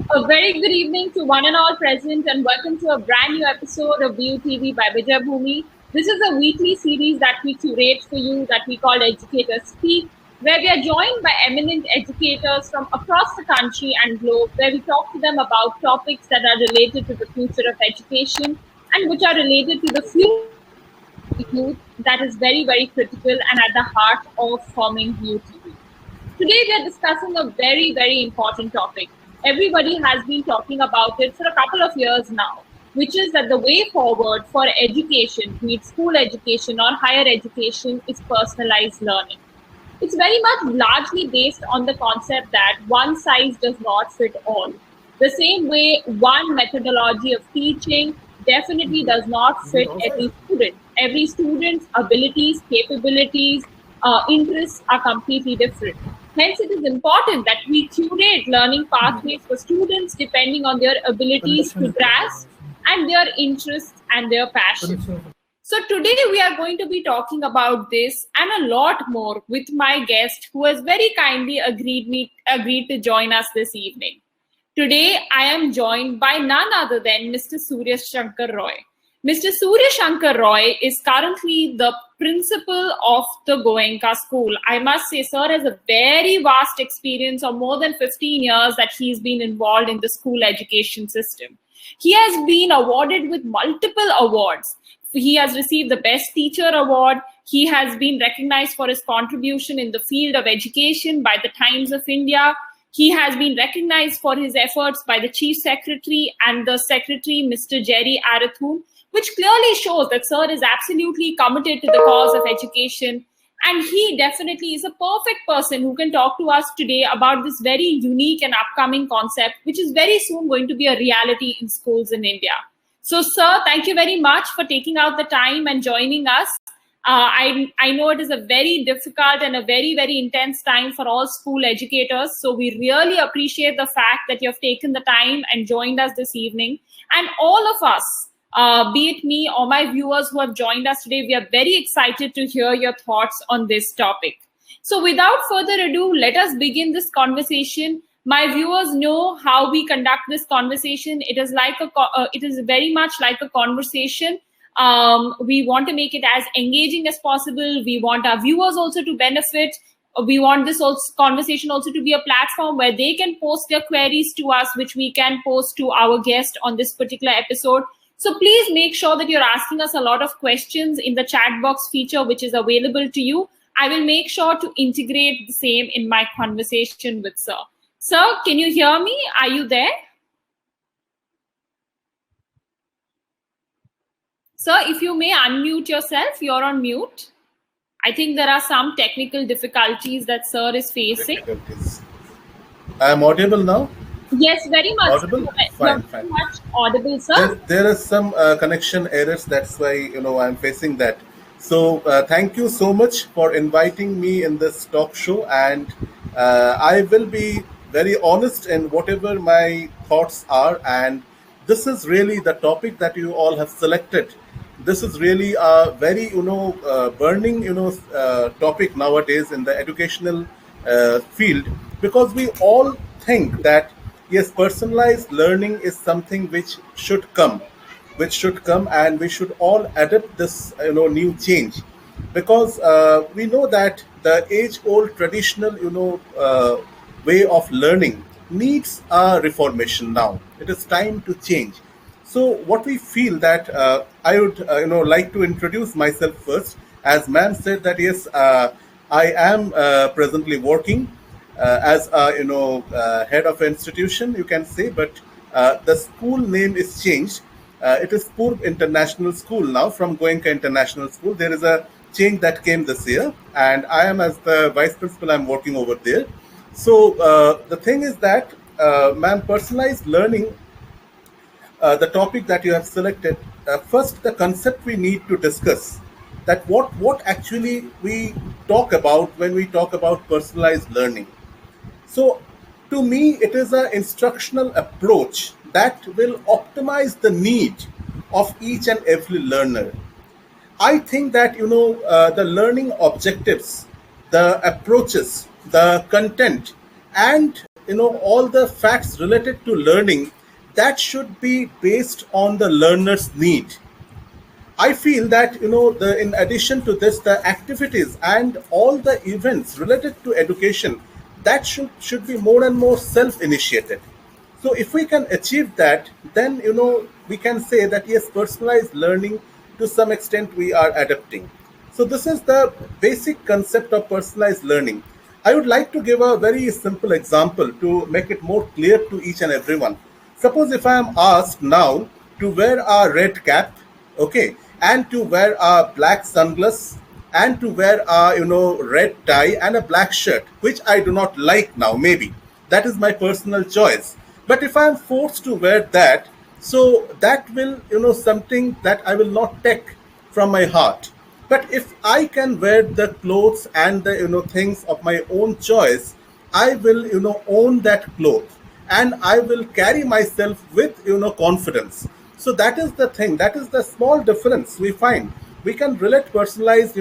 A very good evening to one and all present, and welcome to a brand new episode of View TV by Vijay Bhumi. This is a weekly series that we curate for you that we call Educators Speak, where we are joined by eminent educators from across the country and globe, where we talk to them about topics that are related to the future of education and which are related to the future youth that is very, very critical and at the heart of forming View TV. Today, we are discussing a very, very important topic. Everybody has been talking about it for a couple of years now, which is that the way forward for education, be it school education or higher education, is personalized learning. It's very much largely based on the concept that one size does not fit all. The same way, one methodology of teaching definitely does not fit every student. Every student's abilities, capabilities, interests are completely different. Hence, it is important that we curate learning pathways for students depending on their abilities to grasp and their interests and their passion. So today we are going to be talking about this and a lot more with my guest who has very kindly agreed to join us this evening. Today I am joined by none other than Mr. Surya Shankar Roy. Mr. Surya Shankar Roy is currently the principal of the Goenka School. I must say, sir has a very vast experience of more than 15 years that he's been involved in the school education system. He has been awarded with multiple awards. He has received the Best Teacher Award. He has been recognized for his contribution in the field of education by the Times of India. He has been recognized for his efforts by the Chief Secretary and the Secretary, Mr. Jerry Arathun, which clearly shows that Sir is absolutely committed to the cause of education. And he definitely is a perfect person who can talk to us today about this very unique and upcoming concept, which is very soon going to be a reality in schools in India. So, sir, thank you very much for taking out the time and joining us. I know it is a very difficult and a very, very intense time for all school educators. So we really appreciate the fact that you have taken the time and joined us this evening. And all of us, be it me or my viewers who have joined us today, we are very excited to hear your thoughts on this topic. So without further ado, let us begin this conversation. My viewers know how we conduct this conversation. It is very much like a conversation. We want to make it as engaging as possible. We want our viewers also to benefit. We want this conversation also to be a platform where they can post their queries to us, which we can post to our guest on this particular episode. So please make sure that you're asking us a lot of questions in the chat box feature, which is available to you. I will make sure to integrate the same in my conversation with Sir. Sir, can you hear me? Are you there? Sir, if you may unmute yourself, you're on mute. I think there are some technical difficulties that Sir is facing. Difficulties. I am audible now? Yes, very much. Audible? Fine, Very fine. much audible, sir. There is some connection errors. That's why I'm facing that. So thank you so much for inviting me in this talk show, and I will be very honest in whatever my thoughts are. And this is really the topic that you all have selected. This is really a very burning topic nowadays in the educational field, because we all think that yes, personalized learning is something which should come, and we should all adapt this new change, because we know that the age old traditional way of learning needs a reformation. Now it is time to change. So what we feel that I would like to introduce myself first. As ma'am said that yes, I am presently working as a head of an institution, you can say, but the school name is changed. It is Purv International School now, from Goenka International School. There is a change that came this year, and I am, as the vice principal, I'm working over there. So the thing is that, ma'am, personalized learning, the topic that you have selected, first the concept we need to discuss, that what actually we talk about when we talk about personalized learning. So, to me, it is an instructional approach that will optimize the need of each and every learner. I think that the learning objectives, the approaches, the content, and all the facts related to learning, that should be based on the learner's need. I feel that in addition to this, the activities and all the events related to education, that should be more and more self-initiated. So if we can achieve that, then we can say that yes, personalized learning to some extent we are adapting. So this is the basic concept of personalized learning. I would like to give a very simple example to make it more clear to each and everyone. Suppose if I am asked now to wear a red cap, okay, and to wear a black sunglass, and to wear a red tie and a black shirt, which I do not like now, maybe that is my personal choice. But if I am forced to wear that, so that will something that I will not take from my heart. But if I can wear the clothes and the things of my own choice, I will own that cloth, and I will carry myself with confidence. So that is the thing, that is the small difference we find. We can relate personalized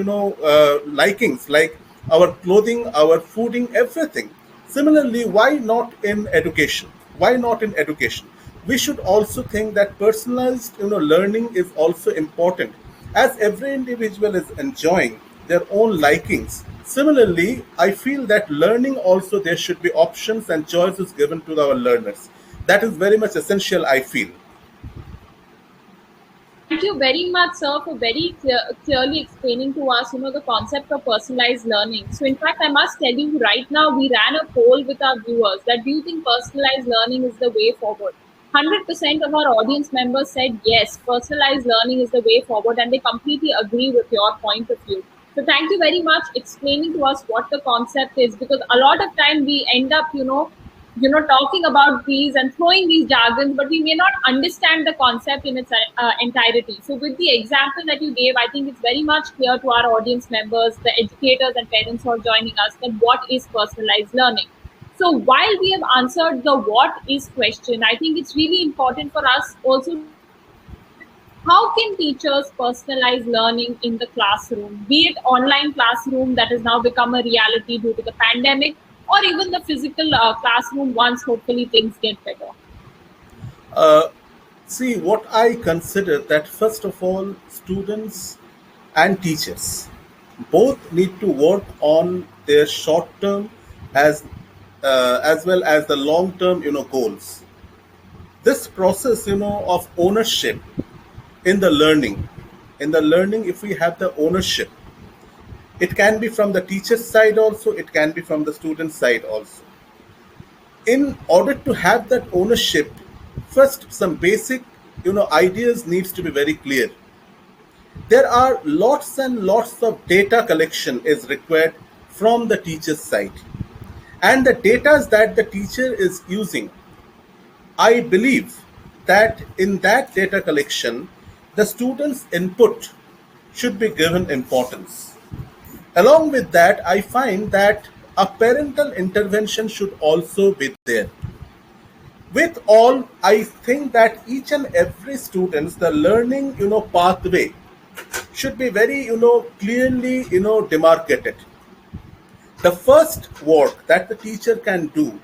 likings like our clothing, our fooding, everything. Similarly, why not in education? Why not in education? We should also think that personalized learning is also important, as every individual is enjoying their own likings. Similarly, I feel that learning also, there should be options and choices given to our learners. That is very much essential, I feel. Thank you very much, sir, for very clearly explaining to us, the concept of personalized learning. So, in fact, I must tell you right now, we ran a poll with our viewers that do you think personalized learning is the way forward? 100% of our audience members said yes, personalized learning is the way forward, and they completely agree with your point of view. So, thank you very much explaining to us what the concept is, because a lot of time we end up, talking about these and throwing these jargons, but we may not understand the concept in its entirety. So with the example that you gave, I think it's very much clear to our audience members, the educators and parents who are joining us, that what is personalized learning. So while we have answered the what is question, I think it's really important for us also to understand how can teachers personalize learning in the classroom, be it online classroom that has now become a reality due to the pandemic, or even the physical classroom once hopefully things get better. Uh, See, what I consider that first of all, students and teachers both need to work on their short term as well as the long term goals. This process of ownership in the learning, if we have the ownership, it can be from the teacher's side also, it can be from the student side also. In order to have that ownership, first some basic ideas needs to be very clear. There are lots and lots of data collection is required from the teacher's side, and the data that the teacher is using, I believe that in that data collection, the students input should be given importance. Along with that, I find that a parental intervention should also be there. With all, I think that each and every students, the learning pathway should be very clearly demarcated. The first work that the teacher can do,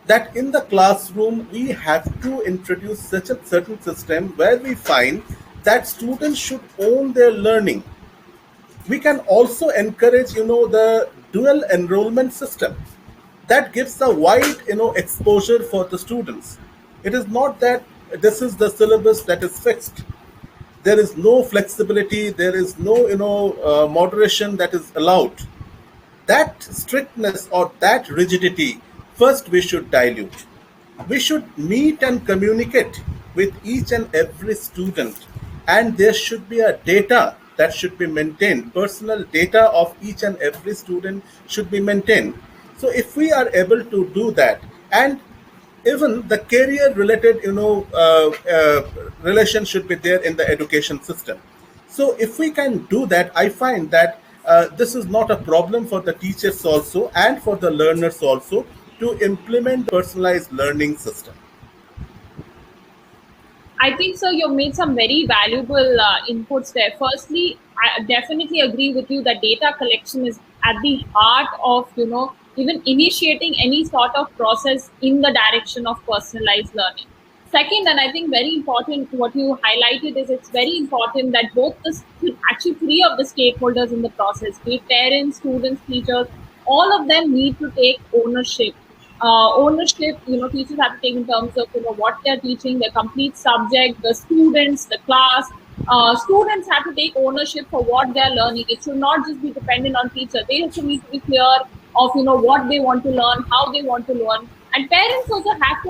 that in the classroom we have to introduce such a certain system where we find that students should own their learning. We can also encourage the dual enrollment system that gives a wide exposure for the students. It is not that this is the syllabus that is fixed. There is no flexibility, there is no moderation that is allowed. That strictness or that rigidity, first we should dilute. We should meet and communicate with each and every student, and there should be a data that should be maintained. Personal data of each and every student should be maintained. So if we are able to do that, and even the career related relation should be there in the education system. So if we can do that, I find that this is not a problem for the teachers also and for the learners also to implement personalized learning system. I think so. You've made some very valuable inputs there. Firstly, I definitely agree with you that data collection is at the heart of even initiating any sort of process in the direction of personalized learning. Second, and I think very important, what you highlighted is it's very important that both the actually three of the stakeholders in the process, be it parents, students, teachers, all of them need to take ownership. Ownership, teachers have to take in terms of what they're teaching, the complete subject, the students, the class. Students have to take ownership for what they're learning. It should not just be dependent on teacher. They also need to be clear of what they want to learn, how they want to learn, and parents also have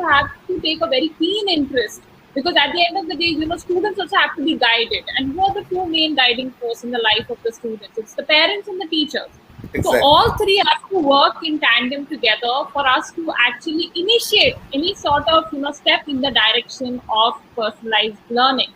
to take a very keen interest, because at the end of the day, students also have to be guided. And who are the two main guiding force in the life of the students? It's the parents and the teachers. So Exactly. all three have to work in tandem together for us to actually initiate any sort of step in the direction of personalized learning.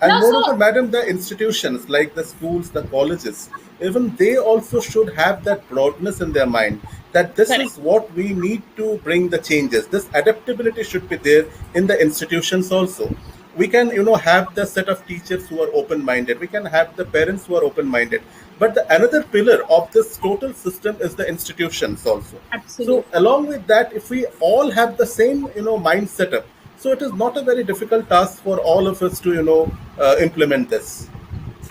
And Now, moreover, so madam, the institutions like the schools, the colleges, even they also should have that broadness in their mind that this correct. is what we need to bring the changes. This adaptability should be there in the institutions also. We can, have the set of teachers who are open-minded. We can have the parents who are open-minded. But the another pillar of this total system is the institutions also. So Absolutely. along with that, if we all have the same, mind setup, so it is not a very difficult task for all of us to, implement this.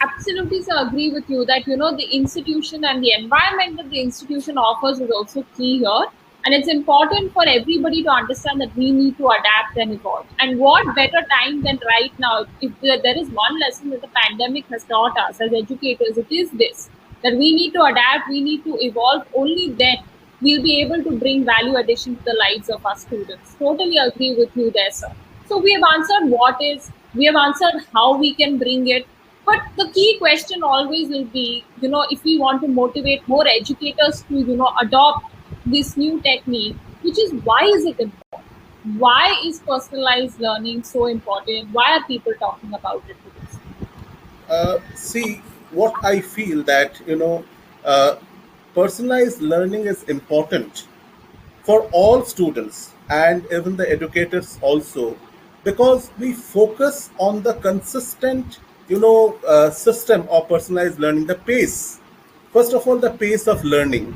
Absolutely, so agree with you that the institution and the environment that the institution offers is also key here, and it's important for everybody to understand that we need to adapt and evolve. And what better time than right now? If there is one lesson that the pandemic has taught us as educators, it is this: that we need to adapt, we need to evolve. Only then we'll be able to bring value addition to the lives of our students. Totally agree with you there, sir. So we have answered what is, we have answered how we can bring it, but the key question always will be, if we want to motivate more educators to, adopt this new technique, which is why is it important? Why is personalized learning so important? Why are people talking about it today? See, what I feel that, uh, personalized learning is important for all students and even the educators also, because we focus on the consistent, system of personalized learning, the pace. First of all, the pace of learning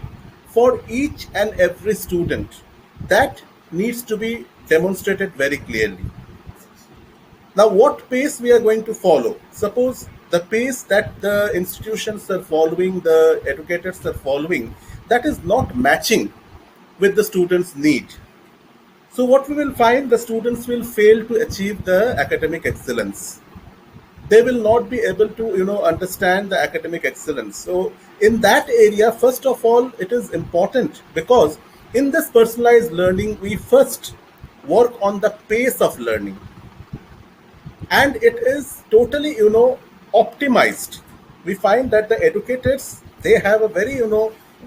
for each and every student, that needs to be demonstrated very clearly. Now, what pace we are going to follow? Suppose the pace that the institutions are following, the educators are following, that is not matching with the students' need. So, what we will find, the students will fail to achieve the academic excellence. They will not be able to, understand the academic excellence. So, in that area, first of all, it is important because in this personalized learning, we first work on the pace of learning, and it is totally, optimized. We find that the educators, they have a very,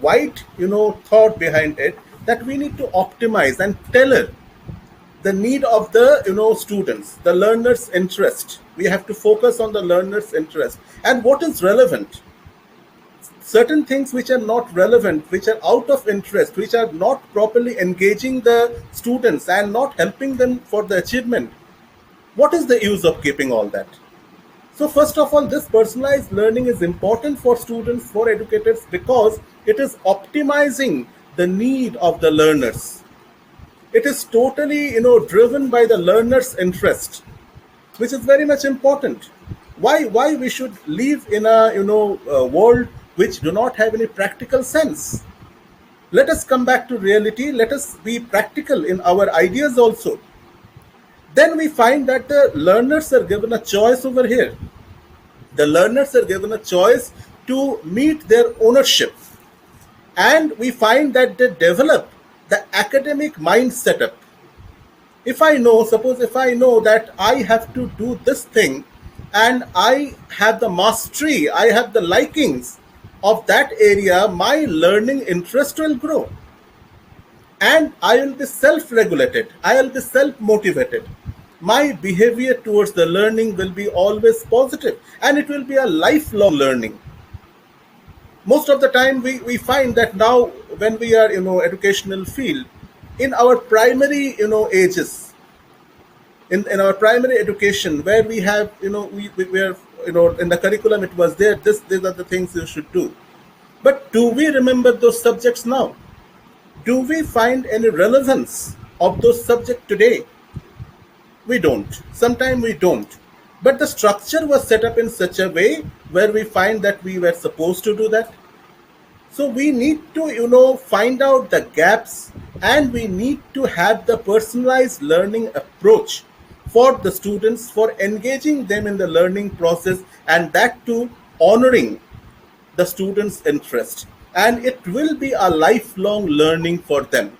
wide, thought behind it, that we need to optimize and tailor the need of the, students, the learners interest. We have to focus on the learners interest and what is relevant. Certain things which are not relevant, which are out of interest, which are not properly engaging the students and not helping them for the achievement, what is the use of keeping all that? So, first of all, this personalized learning is important for students, for educators, because it is optimizing the need of the learners. It is totally, driven by the learner's interest, which is very much important. Why we should live in a, world which do not have any practical sense? Let us come back to reality. Let us be practical in our ideas also. Then we find that the learners are given a choice over here. The learners are given a choice to meet their ownership, and we find that they develop the academic mind setup. If I know, suppose if I know that I have to do this thing and I have the mastery, I have the likings of that area, my learning interest will grow, and I will be self regulated, I will be self motivated. My behavior towards the learning will be always positive, and it will be a lifelong learning. Most of the time, we find that now when we are, educational field, in our primary, ages, in our primary education, where we have, we are, in the curriculum it was there, these are the things you should do. But do we remember those subjects now? Do we find any relevance of those subjects today? We don't. Sometimes we don't. But the structure was set up in such a way where we find that we were supposed to do that. So we need to, find out the gaps, and we need to have the personalized learning approach for the students, for engaging them in the learning process, and that too honoring the students' interest. And it will be a lifelong learning for them.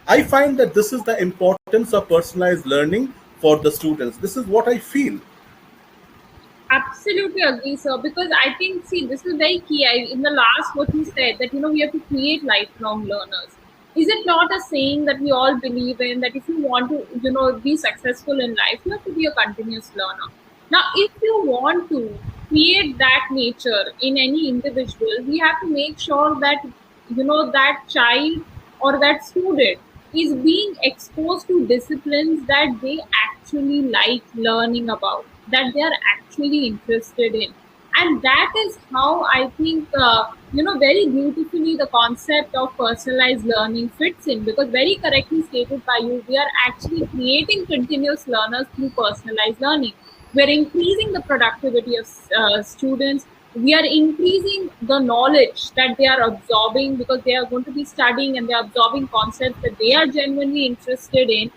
I find that this is the importance of personalized learning for the students. This is what I feel. Absolutely agree, sir. Because I think, see, this is very key. In the last, what you said, that we have to create lifelong learners. Is it not a saying that we all believe in, that if you want to, be successful in life, you have to be a continuous learner? Now, if you want to create that nature in any individual, we have to make sure that that child or that student is being exposed to disciplines that they actually like learning about, that they are actually interested in. And that is how I think very beautifully the concept of personalized learning fits in, because very correctly stated by you, we are actually creating continuous learners through personalized learning. We're increasing the productivity of students. We are increasing the knowledge that they are absorbing, because they are going to be studying and they are absorbing concepts that they are genuinely interested in.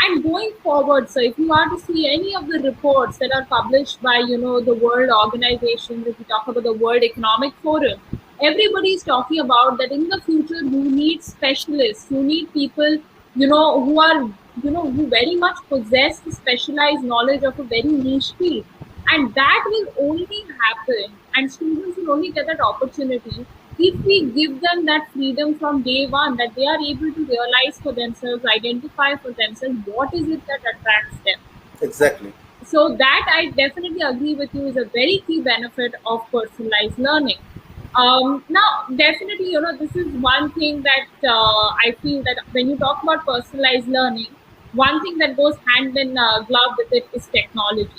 And going forward, so if you are to see any of the reports that are published by the world organizations, if you talk about the World Economic Forum, everybody is talking about that in the future you need specialists, you need people who are who very much possess the specialized knowledge of a very niche field. And that will only happen, and students will only get that opportunity if we give them that freedom from day one, that they are able to realize for themselves, identify for themselves what is it that attracts them. Exactly. So that I definitely agree with you is a very key benefit of personalized learning. Now, definitely, this is one thing that I feel that when you talk about personalized learning, one thing that goes hand in glove with it is technology.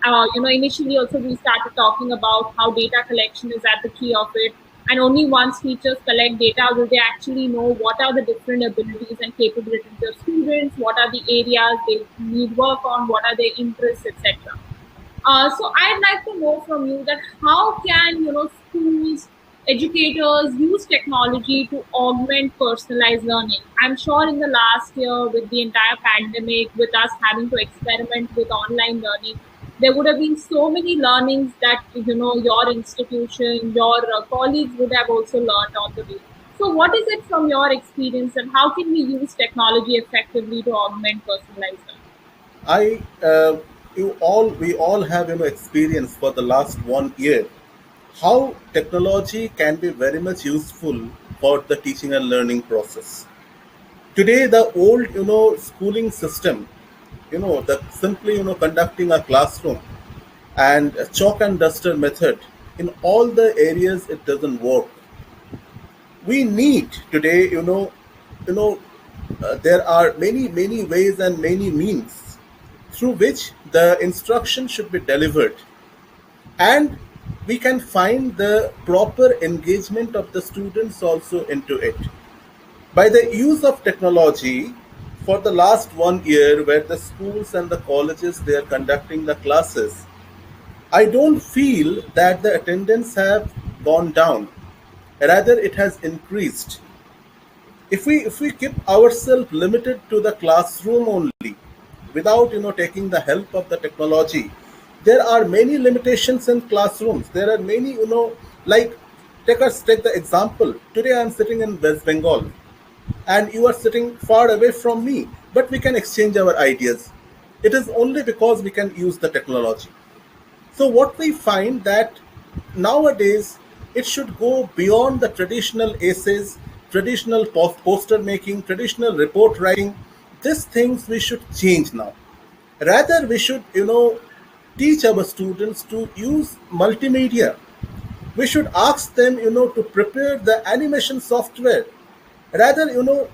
Initially also we started talking about how data collection is at the key of it, and only once teachers collect data will they actually know what are the different abilities and capabilities of students, what are the areas they need work on, what are their interests, etc. So I'd like to know from you that how can schools, educators use technology to augment personalized learning? I'm sure in the last year, with the entire pandemic, with us having to experiment with online learning, there would have been so many learnings that your institution, your colleagues would have also learned on the way. So, what is it from your experience, and how can we use technology effectively to augment personalized learning? I we all have experience for the last 1 year how technology can be very much useful for the teaching and learning process. Today, the old schooling system, the simply conducting a classroom and a chalk and duster method, in all the areas it doesn't work. We need today, there are many ways and many means through which the instruction should be delivered, and we can find the proper engagement of the students also into it by the use of technology. For the last 1 year, where the schools and the colleges they are conducting the classes, I don't feel that the attendance have gone down, rather it has increased. If we keep ourselves limited to the classroom only, without taking the help of the technology, there are many limitations in classrooms. There are many, like, take the example. Today I am sitting in West Bengal, and you are sitting far away from me, but we can exchange our ideas. It is only because we can use the technology. So what we find that nowadays it should go beyond the traditional essays, traditional poster making, traditional report writing. These things we should change now. Rather, we should teach our students to use multimedia. We should ask them to prepare the animation software. Rather,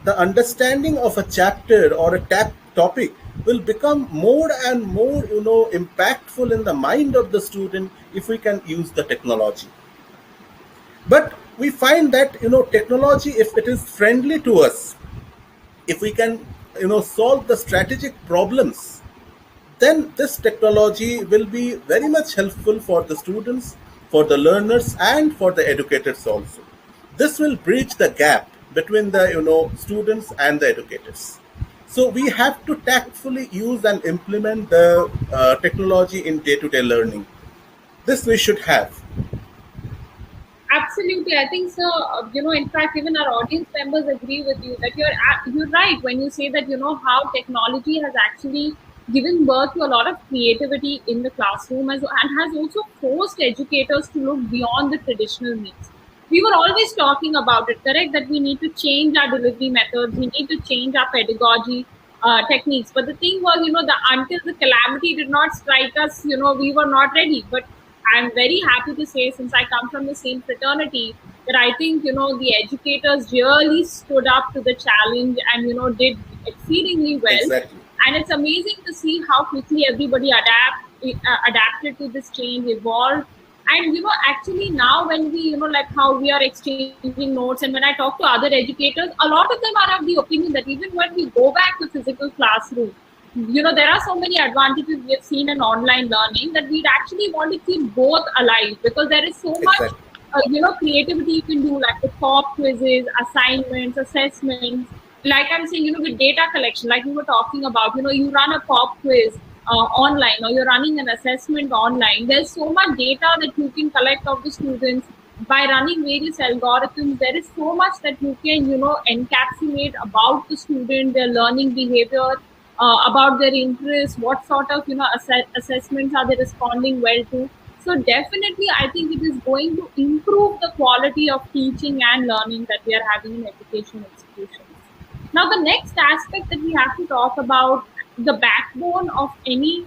the understanding of a chapter or a topic will become more and more impactful in the mind of the student if we can use the technology. But we find that technology, if it is friendly to us, if we can solve the strategic problems, then this technology will be very much helpful for the students, for the learners, and for the educators also. This will bridge the gap between the students and the educators. So we have to tactfully use and implement the technology in day-to-day learning. This we should have. Absolutely, I think so. In fact, even our audience members agree with you that you're right when you say that how technology has actually given birth to a lot of creativity in the classroom and has also forced educators to look beyond the traditional needs. We were always talking about it, correct? That we need to change our delivery methods, we need to change our pedagogy techniques. But the thing was, the until the calamity did not strike us, we were not ready. But I'm very happy to say, since I come from the same fraternity, that I think the educators really stood up to the challenge and did exceedingly well. Exactly. And it's amazing to see how quickly everybody adapted to this change, evolved. And actually now when we like how we are exchanging notes, and when I talk to other educators, a lot of them are of the opinion that even when we go back to physical classroom, there are so many advantages we have seen in online learning that we'd actually want to keep both alive, because there is so much Exactly. creativity you can do, like the pop quizzes, assignments, assessments. Like I'm saying, with data collection, like we were talking about, you run a pop quiz online, or you're running an assessment online. There's so much data that you can collect of the students by running various algorithms. There is so much that you can encapsulate about the student, their learning behavior, about their interests, what sort of assessments are they responding well to. So definitely, I think it is going to improve the quality of teaching and learning that we are having in education institutions. Now, the next aspect that we have to talk about, the backbone of any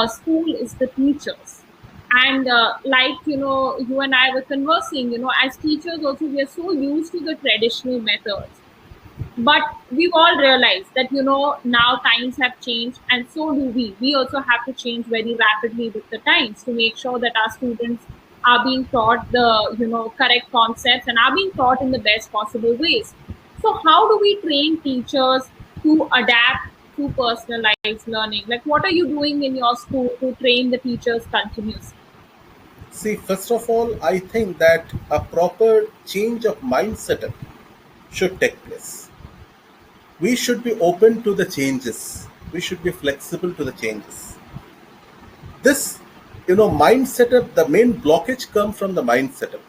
school, is the teachers. And like you and I were conversing, as teachers also, we are so used to the traditional methods. But we've all realized that now times have changed, and so do we also have to change very rapidly with the times to make sure that our students are being taught the correct concepts and are being taught in the best possible ways. So how do we train teachers to adapt to personalized learning? Like, what are you doing in your school to train the teachers continuously? See, first of all, I think that a proper change of mindset should take place. We should be open to the changes. We should be flexible to the changes. This, mind setup, the main blockage comes from the mind setup.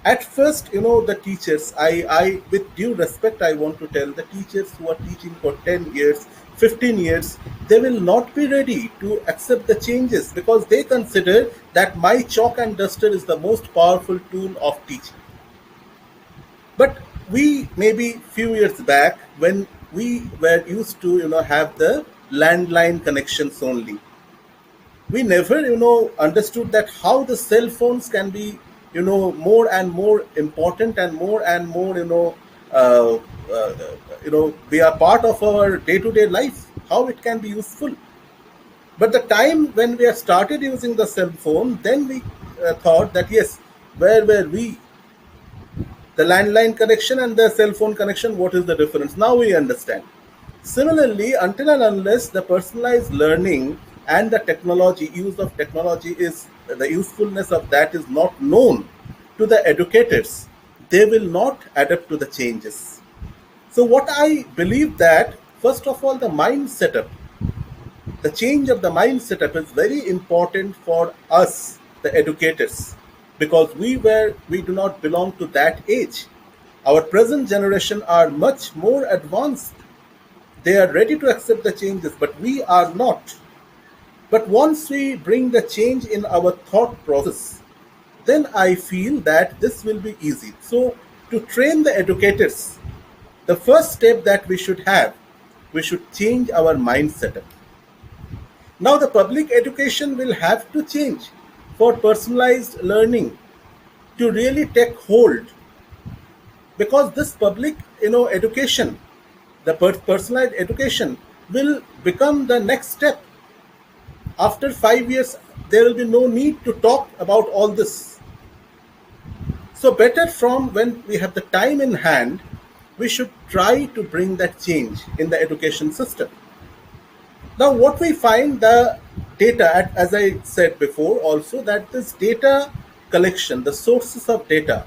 At first, the teachers, with due respect, I want to tell the teachers who are teaching for 10 years, 15 years, they will not be ready to accept the changes because they consider that my chalk and duster is the most powerful tool of teaching. But we maybe few years back when we were used to have the landline connections only, we never understood that how the cell phones can be more and more important and more uh, uh, be a part of our day to day life, how it can be useful. But the time when we have started using the cell phone, then we thought that yes, where were we? The landline connection and the cell phone connection, what is the difference? Now we understand. Similarly, until and unless the personalized learning and the technology, use of technology is the usefulness of that is not known to the educators, they will not adapt to the changes. So what I believe that first of all the mind setup, the change of the mind setup is very important for us, the educators, because we do not belong to that age. Our present generation are much more advanced. They are ready to accept the changes, but we are not. But once we bring the change in our thought process, then I feel that this will be easy. So, to train the educators, the first step that we should have, we should change our mindset. Now, the public education will have to change for personalized learning to really take hold, because this public education, the personalized education will become the next step. After 5 years there will be no need to talk about all this. So better from when we have the time in hand, we should try to bring that change in the education system. Now, what we find the data, as I said before, also that this data collection, the sources of data,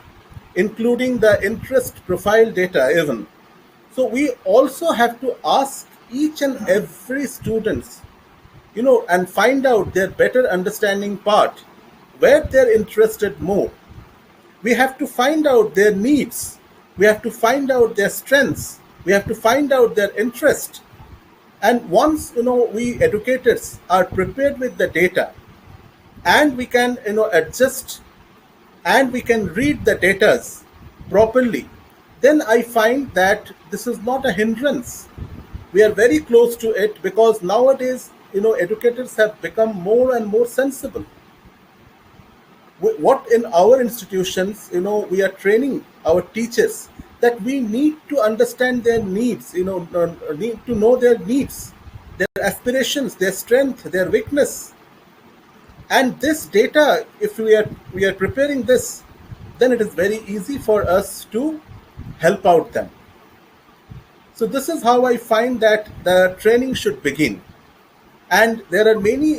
including the interest profile data, even. So we also have to ask each and every students, and find out their better understanding part, where they're interested more. We have to find out their needs. We have to find out their strengths. We have to find out their interest. And once we educators are prepared with the data, and we can adjust, and we can read the data properly, then I find that this is not a hindrance. We are very close to it, because nowadays educators have become more and more sensible. What in our institutions, we are training our teachers that we need to understand their needs, need to know their needs, their aspirations, their strength, their weakness. And this data, if we are preparing this, then it is very easy for us to help out them. So this is how I find that the training should begin. And there are many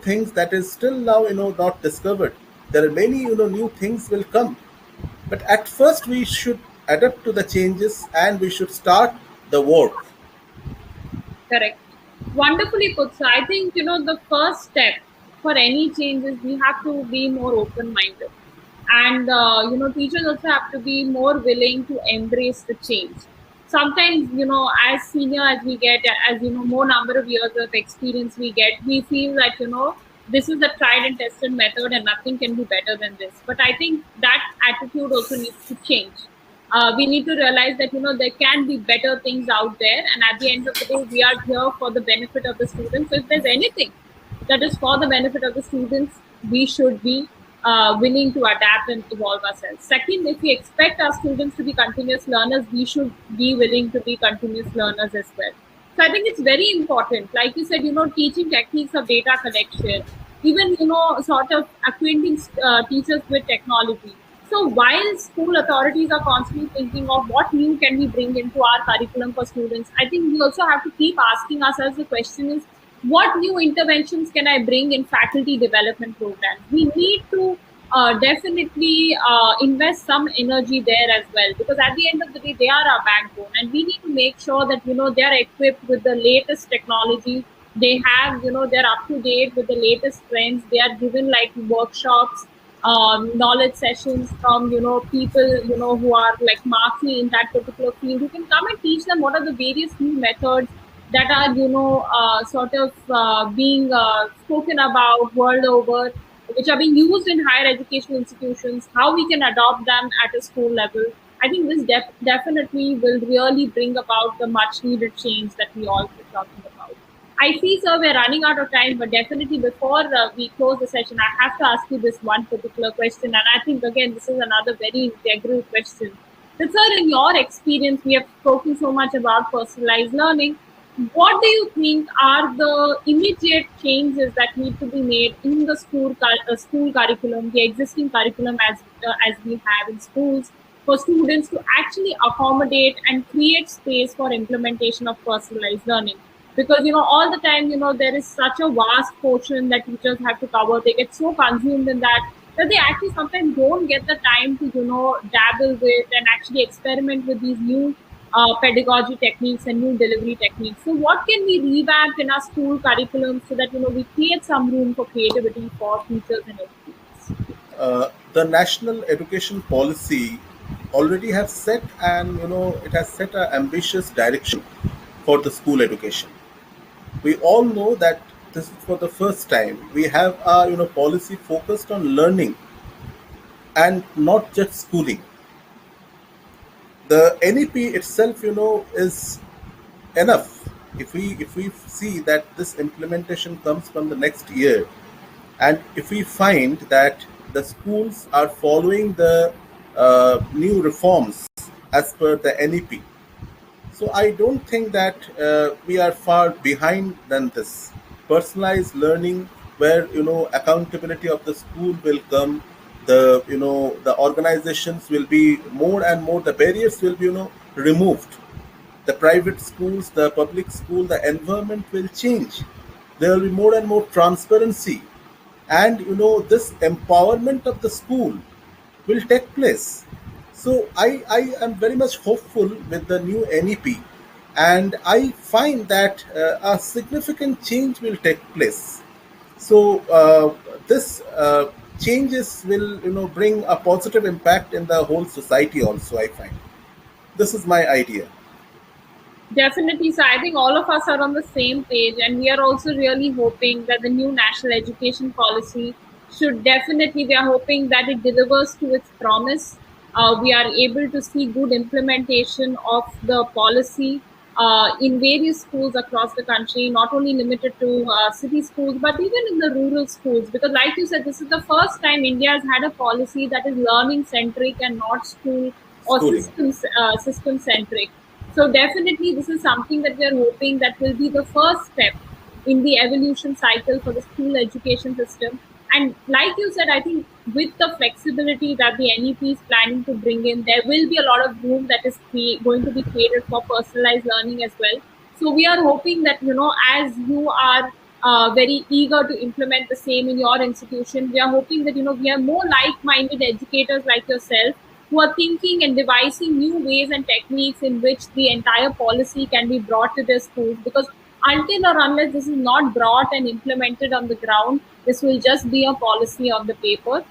things that is still now not discovered. There are many new things will come, but at first we should adapt to the changes, and we should start the work. Correct. Wonderfully put. So I think, the first step for any change is we have to be more open minded. And, teachers also have to be more willing to embrace the change. Sometimes, as senior as we get, as, more number of years of experience we get, we feel that, this is the tried and tested method and nothing can be better than this. But I think that attitude also needs to change. We need to realize that there can be better things out there, and at the end of the day we are here for the benefit of the students. So if there's anything that is for the benefit of the students, we should be willing to adapt and evolve ourselves. Second, if we expect our students to be continuous learners, we should be willing to be continuous learners as well. So I think it's very important, like you said, teaching techniques of data collection, even sort of acquainting teachers with technology. So while school authorities are constantly thinking of what new can we bring into our curriculum for students, I think we also have to keep asking ourselves the question is, what new interventions can I bring in faculty development programs? We need to definitely invest some energy there as well, because at the end of the day they are our backbone, and we need to make sure that they are equipped with the latest technology. They have, they're up to date with the latest trends. They are given like workshops, knowledge sessions from people who are like marquee in that particular field, who can come and teach them what are the various new methods that are sort of being spoken about world over, which are being used in higher educational institutions, how we can adopt them at a school level. I think this definitely will really bring about the much needed change that we all keep talking about. I see, sir, we're running out of time, but definitely before we close the session, I have to ask you this one particular question. And I think, again, this is another very integral question. So, sir, in your experience, we have spoken so much about personalized learning. What do you think are the immediate changes that need to be made in the school curriculum, the existing curriculum as we have in schools, for students to actually accommodate and create space for implementation of personalized learning? Because all the time there is such a vast portion that teachers have to cover. They get so consumed in that they actually sometimes don't get the time to dabble with and actually experiment with these new pedagogy techniques and new delivery techniques. So what can we revamp in our school curriculum so that we create some room for creativity for teachers and educators? The national education policy already have set, and it has set an ambitious direction for the school education. We all know that this is for the first time we have a policy focused on learning and not just schooling. The NEP itself is enough. If we see that this implementation comes from the next year, and if we find that the schools are following the new reforms as per the NEP, so I don't think that we are far behind than this. Personalized learning, where accountability of the school will come, the the organizations will be more and more. The barriers will be removed. The private schools, the public school, the environment will change. There will be more and more transparency, and this empowerment of the school will take place. So I am very much hopeful with the new NEP, and I find that a significant change will take place. So this changes will bring a positive impact in the whole society. Also, I find this is my idea. Definitely. So I think all of us are on the same page, and we are also really hoping that the new national education policy should definitely, we are hoping that it delivers to its promise. We are able to see good implementation of the policy in various schools across the country, not only limited to city schools, but even in the rural schools. Because, like you said, this is the first time India has had a policy that is learning centric and not school or Schooling. system centric. So definitely, this is something that we are hoping that will be the first step in the evolution cycle for the school education system. And like you said, I think with the flexibility that the NEP is planning to bring in, there will be a lot of room that is going to be created for personalized learning as well. So we are hoping that, as you are very eager to implement the same in your institution, we are hoping that, we are more like-minded educators like yourself who are thinking and devising new ways and techniques in which the entire policy can be brought to their schools. Because until or unless this is not brought and implemented on the ground, this will just be a policy on the paper.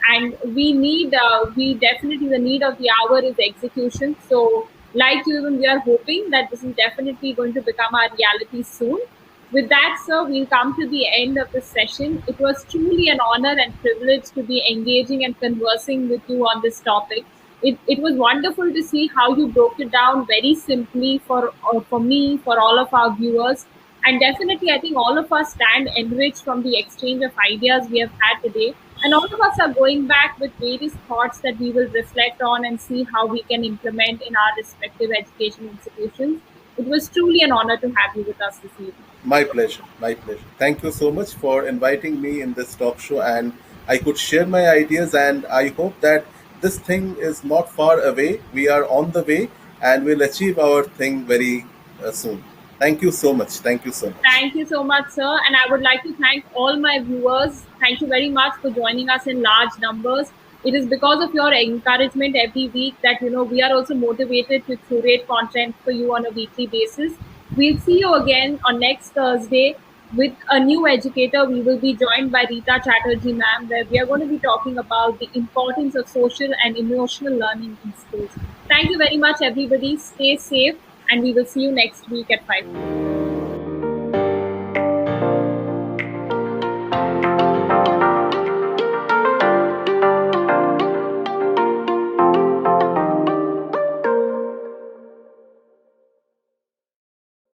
And we definitely, the need of the hour is execution. So, like you, even we are hoping that this is definitely going to become our reality soon. With that, sir, we'll come to the end of this session. It was truly an honor and privilege to be engaging and conversing with you on this topic. It was wonderful to see how you broke it down very simply for me, for all of our viewers. And definitely, I think all of us stand enriched from the exchange of ideas we have had today. And all of us are going back with various thoughts that we will reflect on and see how we can implement in our respective education institutions. It was truly an honor to have you with us this evening. My pleasure. My pleasure. Thank you so much for inviting me in this talk show, and I could share my ideas. And I hope that this thing is not far away. We are on the way, and we'll achieve our thing very soon. Thank you so much. Thank you so much. Thank you so much, sir. And I would like to thank all my viewers. Thank you very much for joining us in large numbers. It is because of your encouragement every week that we are also motivated to curate content for you on a weekly basis. We'll see you again on next Thursday with a new educator. We will be joined by Rita Chatterjee, ma'am, where we are going to be talking about the importance of social and emotional learning in schools. Thank you very much, everybody. Stay safe, and we will see you next week at 5.